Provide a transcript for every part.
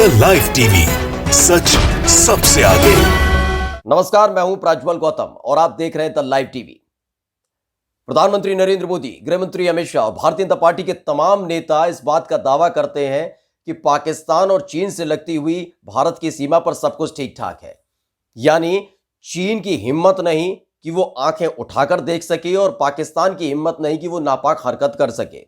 The live TV, सच सबसे आगे। नमस्कार, मैं हूं प्रज्वल गौतम और आप देख रहे हैं द लाइव टीवी। प्रधानमंत्री नरेंद्र मोदी, गृहमंत्री अमित शाह और भारतीय जनता पार्टी के तमाम नेता इस बात का दावा करते हैं कि पाकिस्तान और चीन से लगती हुई भारत की सीमा पर सब कुछ ठीक ठाक है। यानी चीन की हिम्मत नहीं कि वो आंखें उठाकर देख सके और पाकिस्तान की हिम्मत नहीं कि वो नापाक हरकत कर सके।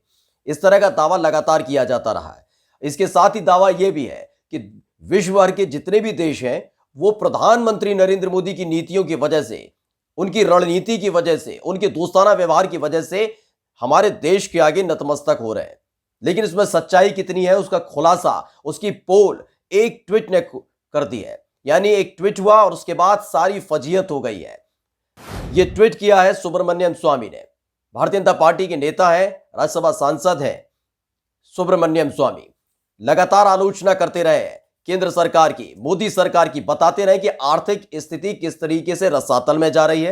इस तरह का दावा लगातार किया जाता रहा है। इसके साथ ही दावा यह भी है कि विश्व भर के जितने भी देश हैं वो प्रधानमंत्री नरेंद्र मोदी की नीतियों की वजह से, उनकी रणनीति की वजह से, उनके दोस्ताना व्यवहार की वजह से हमारे देश के आगे नतमस्तक हो रहे हैं। लेकिन इसमें सच्चाई कितनी है उसका खुलासा उसकी पोल एक ट्वीट ने कर दी है। यानी एक ट्वीट हुआ और उसके बाद सारी फजीहत हो गई है। यह ट्वीट किया है सुब्रमण्यम स्वामी ने। भारतीय जनता पार्टी के नेता हैं, राज्यसभा सांसद हैं सुब्रमण्यम स्वामी। लगातार आलोचना करते रहे हैं केंद्र सरकार की, मोदी सरकार की, बताते रहे कि आर्थिक स्थिति किस तरीके से रसातल में जा रही है।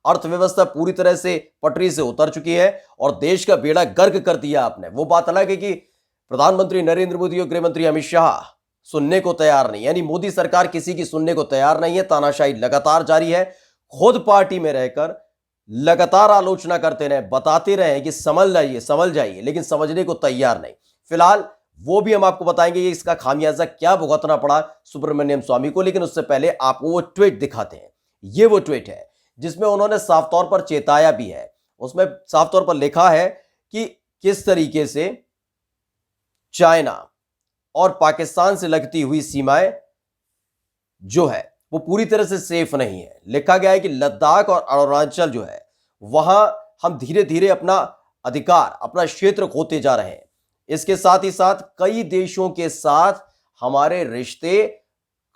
अर्थव्यवस्था पूरी तरह से पटरी से उतर चुकी है और देश का बेड़ा गर्क कर दिया आपने। वो बात अलग है कि प्रधानमंत्री नरेंद्र मोदी और गृहमंत्री अमित शाह सुनने को तैयार नहीं, यानी मोदी सरकार किसी की सुनने को तैयार नहीं है। तानाशाही लगातार जारी है। खुद पार्टी में रहकर लगातार आलोचना करते रहे, बताते रहे कि समझ जाइए, लेकिन समझने को तैयार नहीं। फिलहाल वो भी हम आपको बताएंगे ये इसका खामियाजा क्या भुगतना पड़ा सुब्रमण्यम स्वामी को। लेकिन उससे पहले आपको वो ट्वीट दिखाते हैं। ये वो ट्वीट है जिसमें उन्होंने साफ तौर पर चेताया भी है। उसमें साफ तौर पर लिखा है कि किस तरीके से चाइना और पाकिस्तान से लगती हुई सीमाएं जो है वो पूरी तरह से सेफ नहीं है। लिखा गया है कि लद्दाख और अरुणाचल जो है वहां हम धीरे धीरे अपना अधिकार, अपना क्षेत्र खोते जा रहे हैं। इसके साथ ही साथ कई देशों के साथ हमारे रिश्ते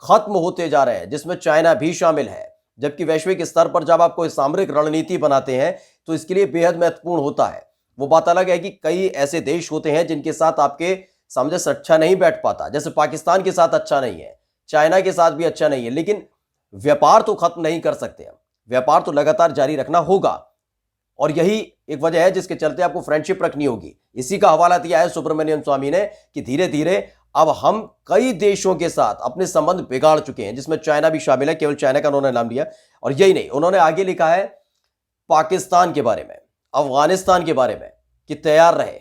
खत्म होते जा रहे हैं, जिसमें चाइना भी शामिल है। जबकि वैश्विक स्तर पर जब आप कोई सामरिक रणनीति बनाते हैं तो इसके लिए बेहद महत्वपूर्ण होता है। वो बात अलग है कि कई ऐसे देश होते हैं जिनके साथ आपके समझ से अच्छा नहीं बैठ पाता, जैसे पाकिस्तान के साथ अच्छा नहीं है, चाइना के साथ भी अच्छा नहीं है। लेकिन व्यापार तो खत्म नहीं कर सकते हम, व्यापार तो लगातार जारी रखना होगा और यही एक वजह है जिसके चलते आपको फ्रेंडशिप रखनी होगी। इसी का हवाला दिया है सुब्रमण्यम स्वामी ने कि धीरे धीरे अब हम कई देशों के साथ अपने संबंध बिगाड़ चुके हैं, जिसमें चाइना भी शामिल है। केवल चाइना का उन्होंने नाम लिया और यही नहीं, उन्होंने आगे लिखा है पाकिस्तान के बारे में, अफगानिस्तान के बारे में कि तैयार रहे,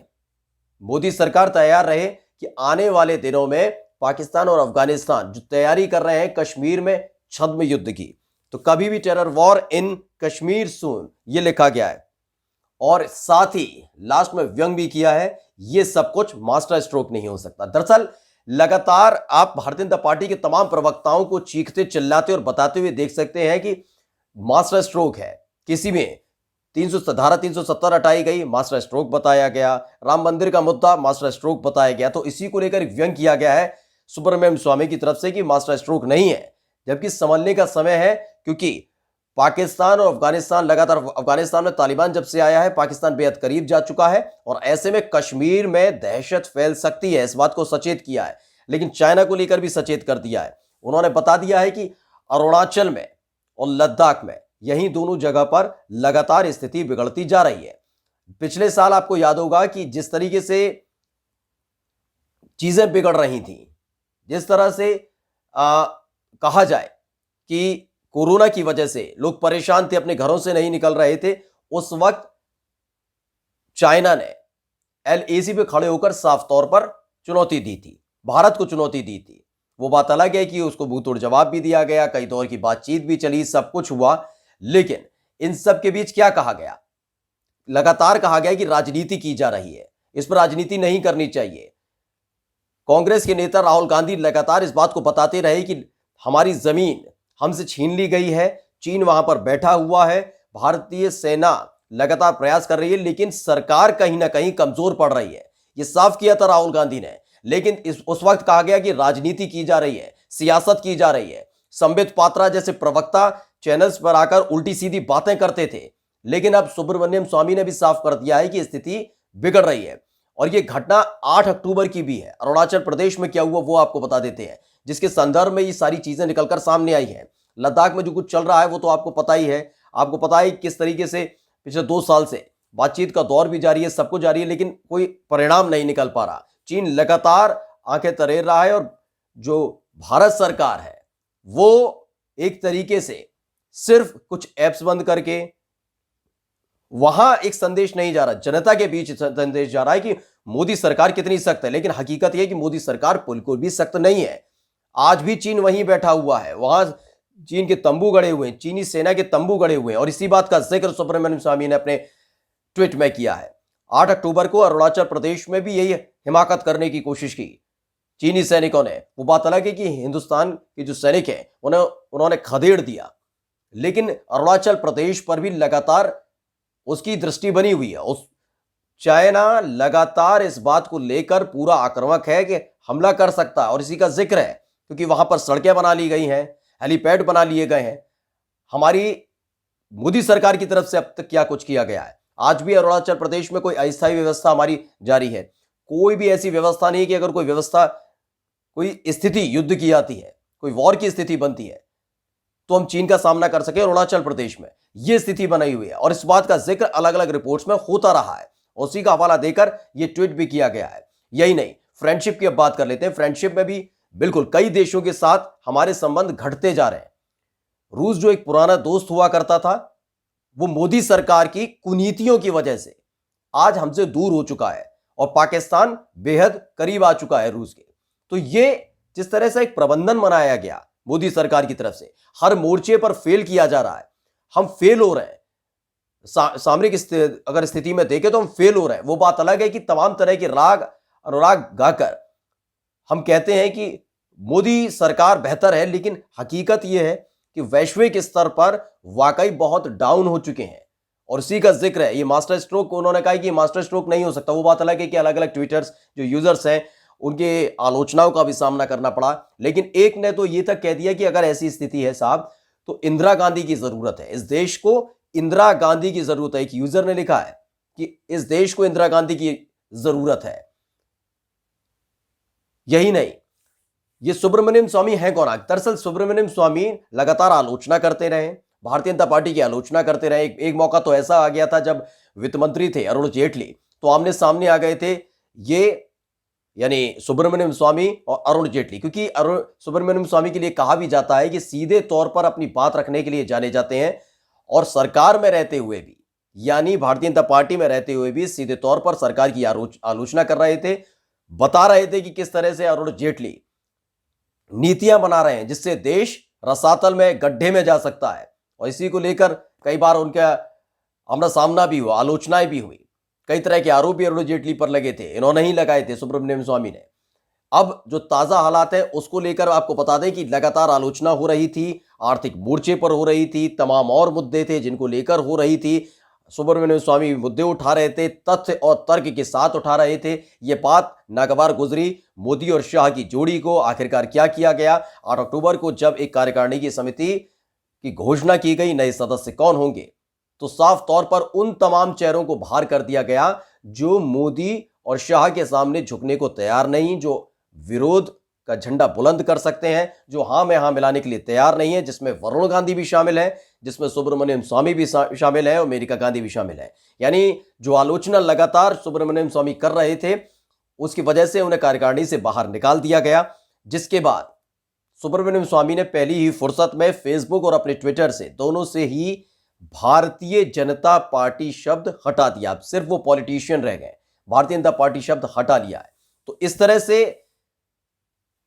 मोदी सरकार तैयार रहे कि आने वाले दिनों में पाकिस्तान और अफगानिस्तान जो तैयारी कर रहे हैं कश्मीर में छद्म युद्ध की, तो कभी भी टेरर वॉर इन कश्मीर सून, ये लिखा गया है। और साथ ही लास्ट में व्यंग भी किया है, यह सब कुछ मास्टर स्ट्रोक नहीं हो सकता। दरअसल लगातार आप भारतीय जनता पार्टी के तमाम प्रवक्ताओं को चीखते चिल्लाते और बताते हुए देख सकते हैं कि मास्टर स्ट्रोक है। किसी में धारा 370 हटाई गई, मास्टर स्ट्रोक बताया गया। राम मंदिर का मुद्दा, मास्टर स्ट्रोक बताया गया। तो इसी को लेकर व्यंग किया गया है सुब्रमण्यम स्वामी की तरफ से कि मास्टर स्ट्रोक नहीं है, जबकि समझने का समय है। क्योंकि पाकिस्तान और अफगानिस्तान लगातार, अफगानिस्तान में तालिबान जब से आया है पाकिस्तान बेहद करीब जा चुका है और ऐसे में कश्मीर में दहशत फैल सकती है, इस बात को सचेत किया है। लेकिन चाइना को लेकर भी सचेत कर दिया है। उन्होंने बता दिया है कि अरुणाचल में और लद्दाख में, यही दोनों जगह पर लगातार स्थिति बिगड़ती जा रही है। पिछले साल आपको याद होगा कि जिस तरीके से चीजें बिगड़ रही थी, जिस तरह से कहा जाए कि कोरोना की वजह से लोग परेशान थे, अपने घरों से नहीं निकल रहे थे, उस वक्त चाइना ने LAC पे खड़े होकर साफ तौर पर चुनौती दी थी, भारत को चुनौती दी थी। वो बात अलग है कि उसको मुंहतोड़ जवाब भी दिया गया, कई दौर की बातचीत भी चली, सब कुछ हुआ। लेकिन इन सब के बीच क्या कहा गया? लगातार कहा गया कि राजनीति की जा रही है, इस पर राजनीति नहीं करनी चाहिए। कांग्रेस के नेता राहुल गांधी लगातार इस बात को बताते रहे कि हमारी जमीन हमसे छीन ली गई है, चीन वहां पर बैठा हुआ है, भारतीय सेना लगातार प्रयास कर रही है, लेकिन सरकार कहीं ना कहीं कमजोर पड़ रही है। यह साफ किया था राहुल गांधी ने। लेकिन उस वक्त कहा गया कि राजनीति की जा रही है, सियासत की जा रही है। संबित पात्रा जैसे प्रवक्ता चैनल्स पर आकर उल्टी सीधी बातें करते थे। लेकिन अब सुब्रमण्यम स्वामी ने भी साफ कर दिया है कि स्थिति बिगड़ रही है। और यह घटना 8 अक्टूबर की भी है। अरुणाचल प्रदेश में क्या हुआ वो आपको बता देते हैं, जिसके संदर्भ में ये सारी चीजें निकलकर सामने आई हैं। लद्दाख में जो कुछ चल रहा है वो तो आपको पता ही है। आपको पता है किस तरीके से पिछले 2 साल से बातचीत का दौर भी जारी है, सब कुछ जारी है, लेकिन कोई परिणाम नहीं निकल पा रहा। चीन लगातार आंखें तरेर रहा है और जो भारत सरकार है वो एक तरीके से सिर्फ कुछ ऐप्स बंद करके वहां एक संदेश नहीं जा रहा, जनता के बीच संदेश जा रहा है कि मोदी सरकार कितनी सख्त है, लेकिन हकीकत यह है कि मोदी सरकार बिल्कुल भी सख्त नहीं है। आज भी चीन वहीं बैठा हुआ है, वहां चीन के तंबू गड़े हुए हैं, चीनी सेना के तंबू गड़े हुए हैं, और इसी बात का जिक्र सुब्रमण्यम स्वामी ने अपने ट्वीट में किया है। 8 अक्टूबर को अरुणाचल प्रदेश में भी यही हिमाकत करने की कोशिश की चीनी सैनिकों ने। वो बात अलग है कि हिंदुस्तान के जो सैनिक हैं उन्होंने खदेड़ दिया, लेकिन अरुणाचल प्रदेश पर भी लगातार उसकी दृष्टि बनी हुई है। उस चाइना लगातार इस बात को लेकर पूरा आक्रामक है कि हमला कर सकता है, और इसी का जिक्र है क्योंकि वहां पर सड़कें बना ली गई हैं, हेलीपैड बना लिए गए हैं। हमारी मोदी सरकार की तरफ से अब तक क्या कुछ किया गया है? आज भी अरुणाचल प्रदेश में कोई अस्थायी व्यवस्था हमारी जारी है। कोई भी ऐसी व्यवस्था नहीं कि अगर कोई व्यवस्था, कोई स्थिति युद्ध की आती है, कोई वॉर की स्थिति बनती है, तो हम चीन का सामना कर सके। अरुणाचल प्रदेश में यह स्थिति बनाई हुई है, और इस बात का जिक्र अलग अलग रिपोर्ट्स में होता रहा है। उसी का हवाला देकर यह ट्वीट भी किया गया है। यही नहीं, फ्रेंडशिप की अब बात कर लेते हैं। फ्रेंडशिप में भी बिल्कुल कई देशों के साथ हमारे संबंध घटते जा रहे हैं। रूस जो एक पुराना दोस्त हुआ करता था, वो मोदी सरकार की कुनीतियों की वजह से आज हमसे दूर हो चुका है, और पाकिस्तान बेहद करीब आ चुका है रूस के। तो ये जिस तरह से एक प्रबंधन बनाया गया मोदी सरकार की तरफ से, हर मोर्चे पर फेल किया जा रहा है। हम फेल हो रहे हैं, सामरिक अगर स्थिति में देखें तो हम फेल हो रहे हैं। वो बात अलग है कि तमाम तरह के राग अनुराग गाकर हम कहते हैं कि मोदी सरकार बेहतर है, लेकिन हकीकत यह है कि वैश्विक स्तर पर वाकई बहुत डाउन हो चुके हैं, और इसी का जिक्र है। ये मास्टर स्ट्रोक, उन्होंने कहा कि ये मास्टर स्ट्रोक नहीं हो सकता। वो बात अलग है कि अलग अलग ट्विटर्स जो यूजर्स हैं उनके आलोचनाओं का भी सामना करना पड़ा, लेकिन एक ने तो ये तक कह दिया कि अगर ऐसी स्थिति है साहब, तो इंदिरा गांधी की जरूरत है। इस देश को इंदिरा गांधी की जरूरत है। एक यूजर ने लिखा है कि इस देश को इंदिरा गांधी की जरूरत है। यही नहीं, ये सुब्रमण्यम स्वामी है कौन? दरअसल सुब्रमण्यम स्वामी लगातार आलोचना करते रहे, भारतीय जनता पार्टी की आलोचना करते रहे। एक मौका तो ऐसा आ गया था जब वित्त मंत्री थे अरुण जेटली, तो आमने सामने आ गए थे ये, यानी सुब्रमण्यम स्वामी और अरुण जेटली, क्योंकि सुब्रमण्यम स्वामी के लिए कहा भी जाता है कि सीधे तौर पर अपनी बात रखने के लिए जाने जाते हैं, और सरकार में रहते हुए भी, यानी भारतीय जनता पार्टी में रहते हुए भी सीधे तौर पर सरकार की आलोचना कर रहे थे, बता रहे थे कि किस तरह से अरुण जेटली नीतियां बना रहे हैं जिससे देश रसातल में, गड्ढे में जा सकता है। और इसी को लेकर कई बार उनका आमना सामना भी हुआ, आलोचनाएं भी हुई, कई तरह के आरोप भी अरुण जेटली पर लगे थे। इन्होंने ही लगाए थे, सुब्रमण्यम स्वामी ने। अब जो ताजा हालात है उसको लेकर आपको बता दें कि लगातार आलोचना हो रही थी, आर्थिक मोर्चे पर हो रही थी, तमाम और मुद्दे थे जिनको लेकर हो रही थी। सुब्रमण्यम स्वामी मुद्दे उठा रहे थे, तथ्य और तर्क के साथ उठा रहे थे। ये बात नागवार गुजरी मोदी और शाह की जोड़ी को। आखिरकार क्या किया गया? 8 अक्टूबर को जब एक कार्यकारिणी की समिति की घोषणा की गई, नए सदस्य कौन होंगे, तो साफ तौर पर उन तमाम चेहरों को बाहर कर दिया गया जो मोदी और शाह के सामने झुकने को तैयार नहीं, जो विरोध का झंडा बुलंद कर सकते हैं, जो हां में हां मिलाने के लिए तैयार नहीं है, जिसमें वरुण गांधी भी शामिल है, जिसमें सुब्रमण्यम स्वामी भी शामिल है और मेनका गांधी भी शामिल है। यानी जो आलोचना लगातार सुब्रमण्यम स्वामी कर रहे थे, उसकी वजह से उन्हें कार्यकारिणी से बाहर निकाल दिया गया, जिसके बाद सुब्रमण्यम स्वामी ने पहली ही फुर्सत में फेसबुक और अपने ट्विटर से, दोनों से ही भारतीय जनता पार्टी शब्द हटा दिया। अब सिर्फ वो पॉलिटिशियन रह गए, भारतीय जनता पार्टी शब्द हटा लिया है। तो इस तरह से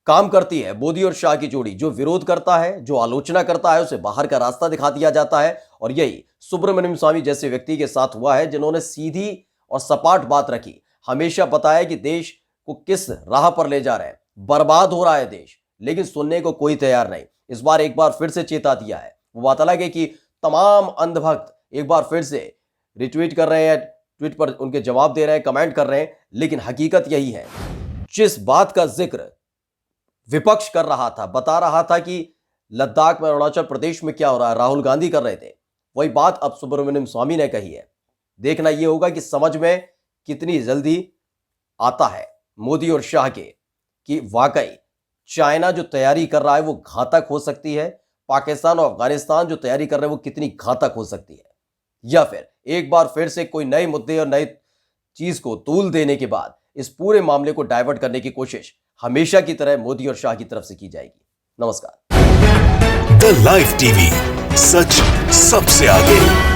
काम करती है मोदी और शाह की जोड़ी। जो विरोध करता है, जो आलोचना करता है, उसे बाहर का रास्ता दिखा दिया जाता है, और यही सुब्रमण्यम स्वामी जैसे व्यक्ति के साथ हुआ है, जिन्होंने सीधी और सपाट बात रखी, हमेशा बताया कि देश को किस राह पर ले जा रहे हैं, बर्बाद हो रहा है देश, लेकिन सुनने को कोई तैयार नहीं। इस बार एक बार फिर से चेता दिया है। वो बात अलग है कि तमाम अंधभक्त एक बार फिर से रिट्वीट कर रहे हैं, ट्वीट पर उनके जवाब दे रहे हैं, कमेंट कर रहे हैं, लेकिन हकीकत यही है। जिस बात का जिक्र विपक्ष कर रहा था, बता रहा था कि लद्दाख में, अरुणाचल प्रदेश में क्या हो रहा है, राहुल गांधी कर रहे थे, वही बात अब सुब्रमण्यम स्वामी ने कही है। देखना यह होगा कि समझ में कितनी जल्दी आता है मोदी और शाह के कि वाकई चाइना जो तैयारी कर रहा है वो घातक हो सकती है, पाकिस्तान और अफगानिस्तान जो तैयारी कर रहे हैं वो कितनी घातक हो सकती है, या फिर एक बार फिर से कोई नए मुद्दे और नए चीज को तूल देने के बाद इस पूरे मामले को डाइवर्ट करने की कोशिश हमेशा की तरह मोदी और शाह की तरफ से की जाएगी। नमस्कार। द लाइव टीवी, सच सबसे आगे।